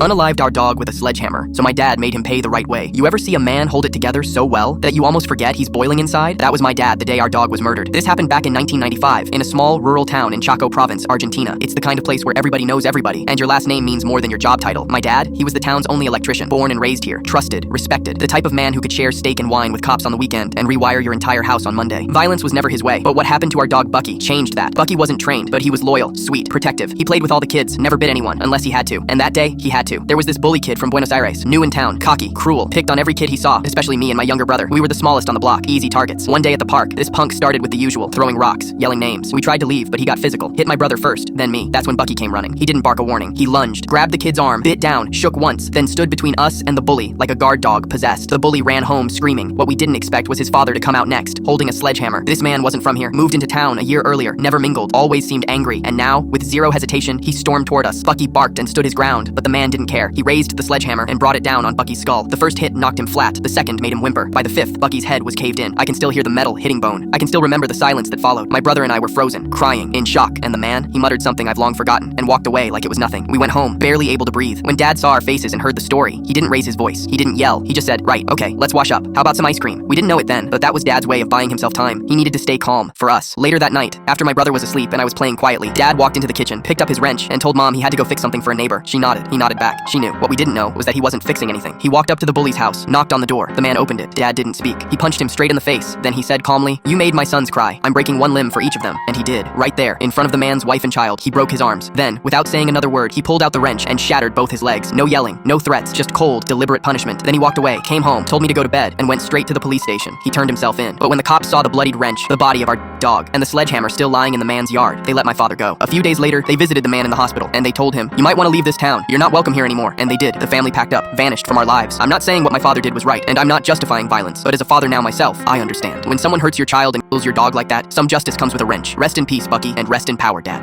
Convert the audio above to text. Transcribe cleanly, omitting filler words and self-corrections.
unalived our dog with a sledgehammer, so my dad made him pay the right way. You ever see a man hold it together so well that you almost forget he's boiling inside? That was my dad the day our dog was murdered. This happened back in 1995 in a small rural town in Chaco province, Argentina. It's the kind of place where everybody knows everybody, and your last name means more than your job title. My dad, he was the town's only electrician, born and raised here, trusted, respected, the type of man who could share steak and wine with cops on the weekend and rewire your entire house on Monday. Violence was never his way, but what happened to our dog Bucky changed that. Bucky wasn't trained, but he was loyal, sweet, protective. He played with all the kids, never bit anyone unless he had to, and that day, he had to. There was this bully kid from Buenos Aires, new in town, cocky, cruel, picked on every kid he saw, especially me and my younger brother. We were the smallest on the block, easy targets. One day at the park, this punk started with the usual, throwing rocks, yelling names. We tried to leave, but he got physical. Hit my brother first, then me. That's when Bucky came running. He didn't bark a warning. He lunged, grabbed the kid's arm, bit down, shook once, then stood between us and the bully like a guard dog possessed. The bully ran home screaming. What we didn't expect was his father to come out next, holding a sledgehammer. This man wasn't from here, moved into town a year earlier, never mingled, always seemed angry, and now, with zero hesitation, he stormed toward us. Bucky barked and stood his ground, but the man didn't care. He raised the sledgehammer and brought it down on Bucky's skull. The first hit knocked him flat, the second made him whimper. By the fifth, Bucky's head was caved in. I can still hear the metal hitting bone. I can still remember the silence that followed. My brother and I were frozen, crying, in shock, and the man, he muttered something I've long forgotten, and walked away like it was nothing. We went home, barely able to breathe. When Dad saw our faces and heard the story, he didn't raise his voice. He didn't yell. He just said, "Right, okay, let's wash up. How about some ice cream?" We didn't know it then, but that was Dad's way of buying himself time. He needed to stay calm, for us. Later that night, after my brother was asleep and I was playing quietly, Dad walked into the kitchen, picked up his wrench, and told Mom he had to go fix something for a neighbor. She nodded. He nodded back. She knew. What we didn't know was that he wasn't fixing anything. He walked up to the bully's house, knocked on the door. The man opened it. Dad didn't speak. He punched him straight in the face. Then he said calmly, "You made my sons cry. I'm breaking one limb for each of them." And he did. Right there, in front of the man's wife and child. He broke his arms. Then, without saying another word, he pulled out the wrench and shattered both his legs. No yelling, no threats, just cold, deliberate punishment. Then he walked away, came home, told me to go to bed, and went straight to the police station. He turned himself in. But when the cops saw the bloodied wrench, the body of our dog, and the sledgehammer still lying in the man's yard, they let my father go. A few days later, they visited the man in the hospital, and they told him, "You might want to leave this town. You're not welcome here anymore." And they did. The family packed up, vanished from our lives. I'm not saying what my father did was right, and I'm not justifying violence, but as a father now myself, I understand. When someone hurts your child and kills your dog like that, some justice comes with a wrench. Rest in peace, Bucky, and rest in power, Dad.